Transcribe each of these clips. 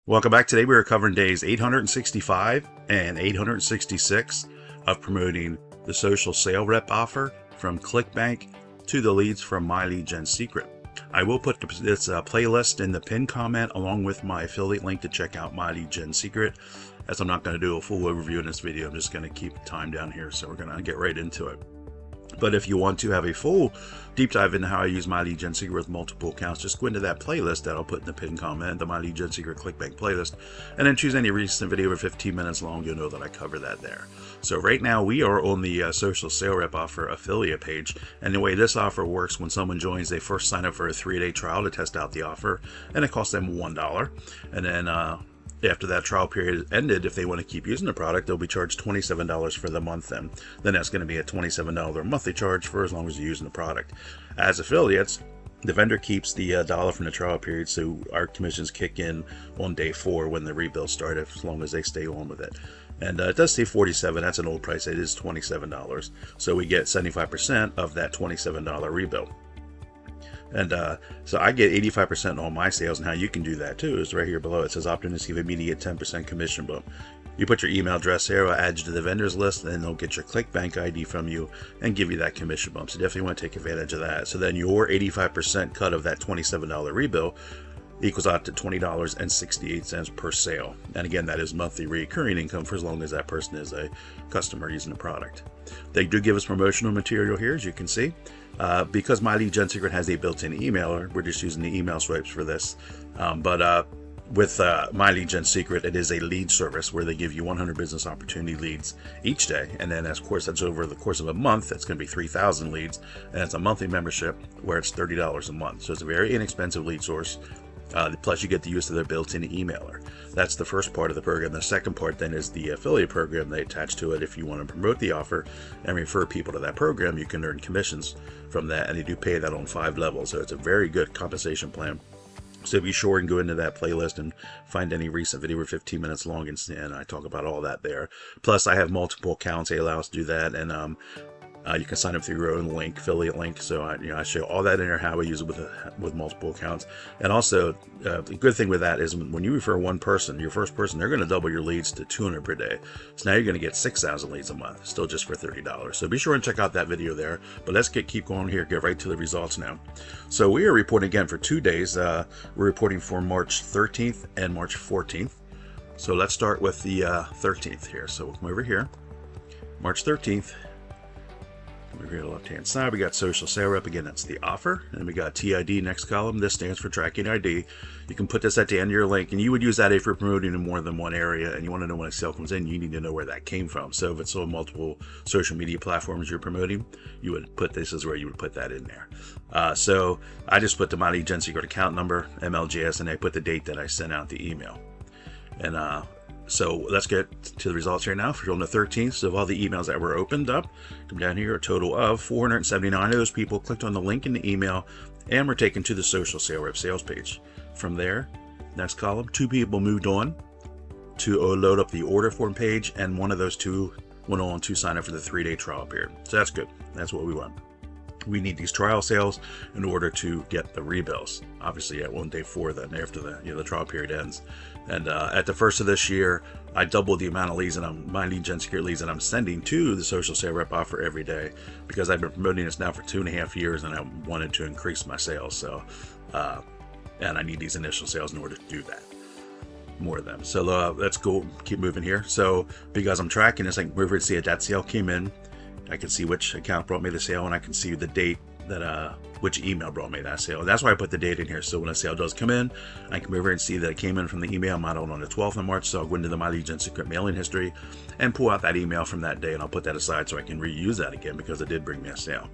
Welcome back. Today we are covering days 865 and 866 of promoting the social sale rep offer from ClickBank to the leads from My Lead Gen Secret. I will put this playlist in the pinned comment along with my affiliate link to check out My Lead Gen Secret, as I'm not going to do a full overview in this video. I'm just going to keep time down here, so we're going to get right into it. But if you want to have a full deep dive into how I use My Lead Gen Secret with multiple accounts, just go into that playlist that I'll put in the pinned comment, the My Lead Gen Secret ClickBank playlist, and then choose any recent video over 15 minutes long. You'll know that I cover that there. So right now we are on the social sale rep offer affiliate page, and the way this offer works, when someone joins, they first sign up for a 3-day trial to test out the offer, and it costs them $1, and then after that trial period is ended, if they want to keep using the product, they'll be charged $27 for the month. Then that's going to be a $27 monthly charge for as long as you're using the product. As affiliates, the vendor keeps the dollar from the trial period, so our commissions kick in on day 4 when the rebills start, as long as they stay on with it. And it does say $47. That's an old price. It is $27. So we get 75% of that $27 rebill. And so I get 85% on all my sales, and how you can do that too is right here below. It says opt in to receive immediate 10% commission bump. You put your email address here, I'll add you to the vendors list, and then they'll get your ClickBank ID from you and give you that commission bump. So definitely want to take advantage of that. So then your 85% cut of that $27 rebill equals out to $20.68 per sale. And again, that is monthly recurring income for as long as that person is a customer using the product. They do give us promotional material here, as you can see. Because My Lead Gen Secret has a built-in emailer, we're just using the email swipes for this. With My Lead Gen Secret, it is a lead service where they give you 100 business opportunity leads each day. And then, of course, that's over the course of a month. That's going to be 3,000 leads. And it's a monthly membership where it's $30 a month. So it's a very inexpensive lead source. Plus, you get the use of their built-in emailer. That's the first part of the program. The second part then is the affiliate program they attach to it. If you want to promote the offer and refer people to that program, you can earn commissions from that, and they do pay that on 5 levels. So it's a very good compensation plan. So be sure and go into that playlist and find any recent video over 15 minutes long, and I talk about all that there. Plus, I have multiple accounts. They allow us to do that, and you can sign up through your own link, affiliate link. So I show all that in there, how we use it with multiple accounts. And also, the good thing with that is when you refer one person, your first person, they're going to double your leads to 200 per day. So now you're going to get 6,000 leads a month, still just for $30. So be sure and check out that video there. But let's keep going here, get right to the results now. So we are reporting again for 2 days. We're reporting for March 13th and March 14th. So let's start with the 13th here. So we'll come over here, March 13th. Over here on the left-hand side, we got social sale rep. Again, that's the offer. And we got TID next column. This stands for tracking ID. You can put this at the end of your link, and you would use that if you're promoting in more than one area and you want to know when a sale comes in, you need to know where that came from. So if it's on multiple social media platforms you're promoting, you would put this is where you would put that in there. So I just put the My Lead Gen Secret account number, MLJS, and I put the date that I sent out the email. And so let's get to the results here now. For on the 13th, so of all the emails that were opened up, come down here, a total of 479 of those people clicked on the link in the email and were taken to the social sale rep sales page. From there, next column, 2 people moved on to load up the order form page, and one of those 2 went on to sign up for the 3-day trial period. So that's good. That's what we want. We need these trial sales in order to get the rebills. Obviously, at day 4, then after the trial period ends. And at the first of this year, I doubled the amount of leads and My Lead Gen Secret leads that I'm sending to the social sale rep offer every day, because I've been promoting this now for 2.5 years, and I wanted to increase my sales. So, and I need these initial sales in order to do that. More of them. So let's go keep moving here. So because I'm tracking this, I can over and see that sale came in. I can see which account brought me the sale, and I can see the date that which email brought me that sale. And that's why I put the date in here. So when a sale does come in, I can come over and see that it came in from the email model on the 12th of March. So I'll go into the My Lead Gen Secret mailing history and pull out that email from that day, and I'll put that aside so I can reuse that again because it did bring me a sale.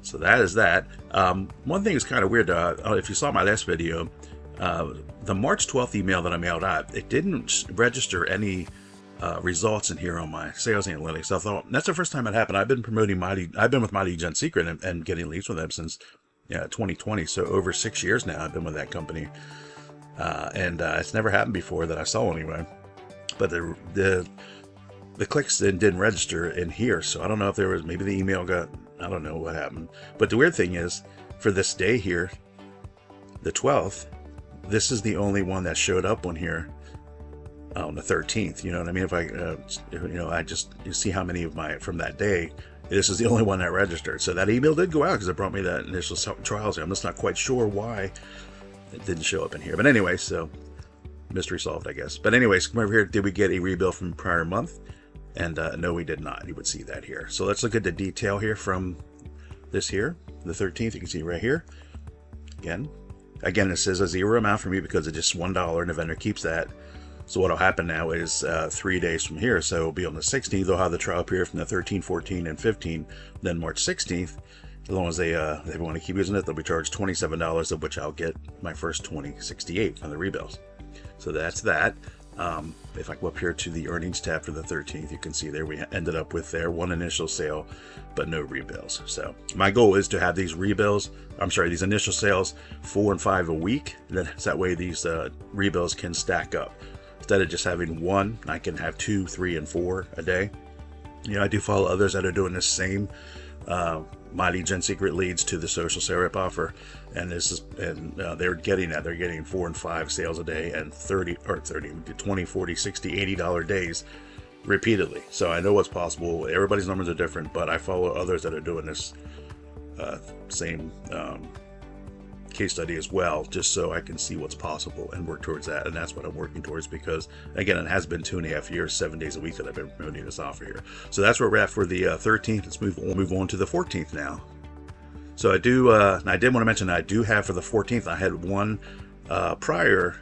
So that is that. One thing is kind of weird. If you saw my last video, the March 12th email that I mailed out, it didn't register any results in here on my sales analytics. I thought that's the first time it happened. I've been promoting I've been with My Lead Gen Secret and getting leads with them since 2020. So over 6 years now I've been with that company, and it's never happened before that I saw anyway. But the clicks didn't register in here, so I don't know if there was, maybe the email got, I don't know what happened. But the weird thing is, for this day here, the 12th, this is the only one that showed up on here on the 13th. You know what I mean? If I, you see how many of my from that day. This is the only one that registered. So that email did go out because it brought me that initial trials here. I'm just not quite sure why it didn't show up in here. But anyway, so mystery solved, I guess. But anyways, come over here. Did we get a rebill from the prior month? And no, we did not. You would see that here. So let's look at the detail here from this here, the 13th. You can see right here. Again, it says a zero amount for me because it's just $1, and the vendor keeps that. So what will happen now is 3 days from here, so it'll be on the 16th. They'll have the trial period from the 13, 14, and 15. Then March 16th, as long as they want to keep using it, they'll be charged $27, of which I'll get my first $20.68 on the rebills. So that's that. If I go up here to the earnings tab for the 13th, you can see there we ended up with one initial sale, but no rebills. So my goal is to have these these initial sales 4 and 5 a week. That way these rebills can stack up. Instead of just having one, I can have 2, 3, and 4 a day. I do follow others that are doing the same My Lead Gen Secret leads to the social sale rep offer, and they're getting that. They're getting 4 and 5 sales a day and 20, 40, 60, $80 days repeatedly. So I know what's possible. Everybody's numbers are different, but I follow others that are doing this same case study as well, just so I can see what's possible and work towards that. And that's what I'm working towards, because again, it has been 2.5 years, 7 days a week that I've been promoting this offer here. So that's where we're at for the 13th. Let's move on to the 14th now. So I did want to mention I do have for the 14th, I had one prior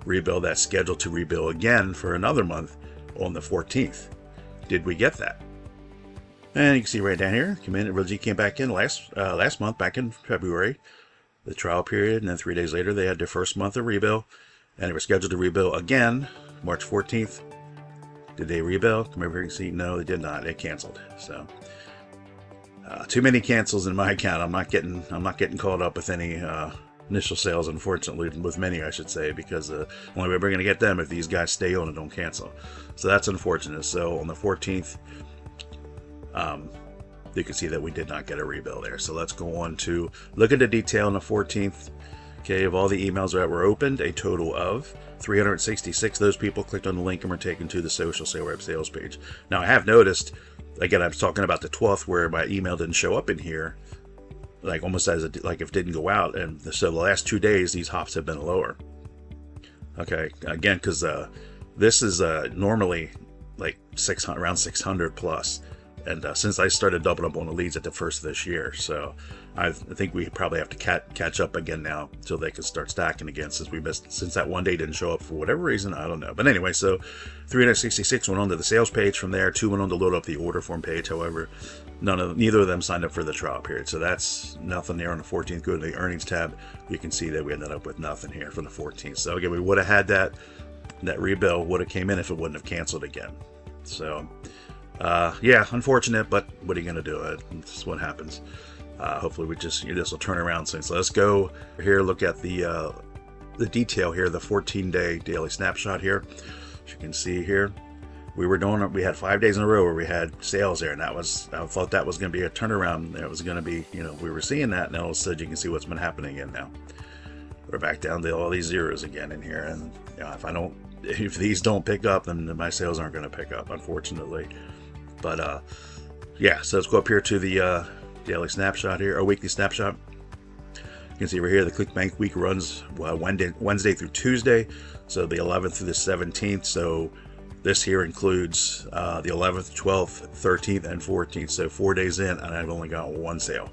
rebill that's scheduled to rebill again for another month on the 14th. Did we get that? And you can see right down here, Real came back in last month, back in February, the trial period, and then 3 days later they had their first month of rebill, and they were scheduled to rebill again March 14th. Did they rebill? Come over here and see. No, they did not. They canceled. So too many cancels in my account. I'm not getting caught up with any initial sales, unfortunately, with many, I should say, because the only way we're going to get them if these guys stay on and don't cancel. So that's unfortunate. So on the 14th, you can see that we did not get a rebill there. So let's go on to look at the detail on the 14th. Okay, of all the emails that were opened, a total of 366. Those people clicked on the link and were taken to the social sale rep sales page. Now I have noticed, again, I was talking about the 12th where my email didn't show up in here, like almost as like if it didn't go out. And so the last 2 days, these hops have been lower. Okay, again, because this is normally like 600, around 600 plus. And since I started doubling up on the leads at the first of this year, so I think we probably have to catch up again now until they can start stacking again, since that one day didn't show up for whatever reason, I don't know. But anyway, so 366 went onto the sales page from there. 2 went on to load up the order form page. However, neither of them signed up for the trial period, so that's nothing there on the 14th. Go to the earnings tab. You can see that we ended up with nothing here for the 14th. So again, we would have had that rebill would have came in if it wouldn't have canceled again. So. Yeah, unfortunate, but what are you going to do? It's what happens. Hopefully this will turn around soon. So let's go here, look at the detail here, the 14-day daily snapshot here. As you can see here, we had 5 days in a row where we had sales there, and I thought that was going to be a turnaround. It was going to be, we were seeing that, and all of a sudden you can see what's been happening again now. We're back down to all these zeros again in here, and if these don't pick up, then my sales aren't going to pick up, unfortunately. But yeah, so let's go up here to the daily snapshot here, or weekly snapshot. You can see right here the ClickBank week runs Wednesday through Tuesday, so the 11th through the 17th. So this here includes the 11th, 12th, 13th, and 14th. So 4 days in, and I've only got one sale.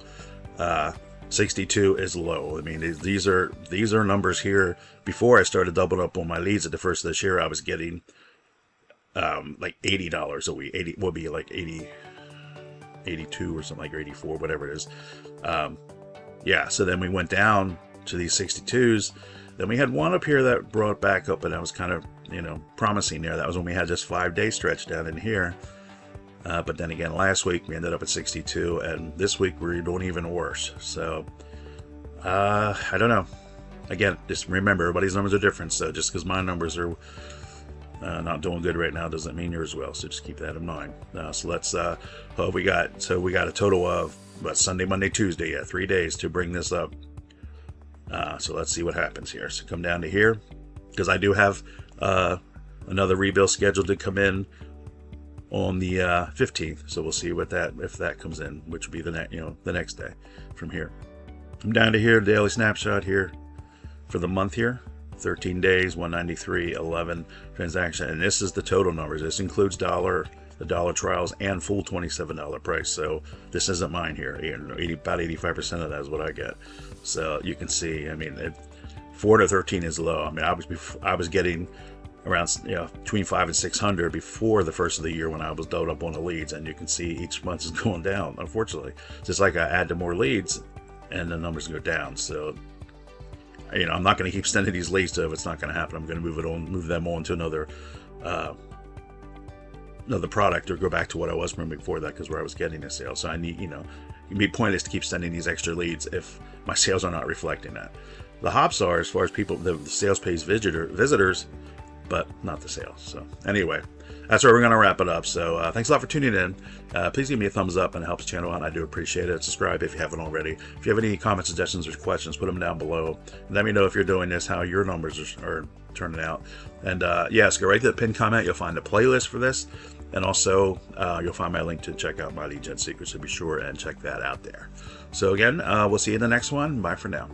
62 is low. I mean, these are numbers here. Before I started doubling up on my leads at the first of this year, I was getting like $80 a week. 80 will be like 82 or something, like 84, whatever it is. Yeah, so then we went down to these 62s. Then we had one up here that brought back up, and I was kind of promising there. That was when we had this 5 day stretch down in here. But then again, last week we ended up at 62, and this week we're doing even worse. So I don't know. Again, just remember, everybody's numbers are different. So just because my numbers are not doing good right now doesn't mean yours will. So just keep that in mind. So let's we got a total of Sunday, Monday, Tuesday, 3 days to bring this up. So let's see what happens here. So come down to here, because I do have another rebill scheduled to come in on the 15th. So we'll see what if that comes in, which will be the next day from here. I'm down to here, daily snapshot here for the month here. 13 days, 193.11 transaction, and this is the total numbers. This includes the dollar trials and full $27 price. So this isn't mine here. About 85% of that is what I get. So you can see, I mean, 4 to 13 is low. I mean, I was getting around between 500 and 600 before the first of the year when I was loaded up on the leads, and you can see each month is going down. Unfortunately, just like I add to more leads, and the numbers go down. So I'm not going to keep sending these leads to if it's not going to happen. I'm going to move them on to another product, or go back to what I was from before that, because where I was getting the sales. So I need, it'd be pointless to keep sending these extra leads if my sales are not reflecting that. The hops are, as far as people, the sales page visitors, but not the sales. So anyway, that's where we're going to wrap it up. So thanks a lot for tuning in. Please give me a thumbs up, and it helps the channel out. I do appreciate it. Subscribe if you haven't already. If you have any comments, suggestions, or questions, put them down below. Let me know if you're doing this, how your numbers are turning out. And yes, go right to the pinned comment. You'll find a playlist for this. And also, you'll find my link to check out my lead gen secrets, so be sure and check that out there. So again, we'll see you in the next one. Bye for now.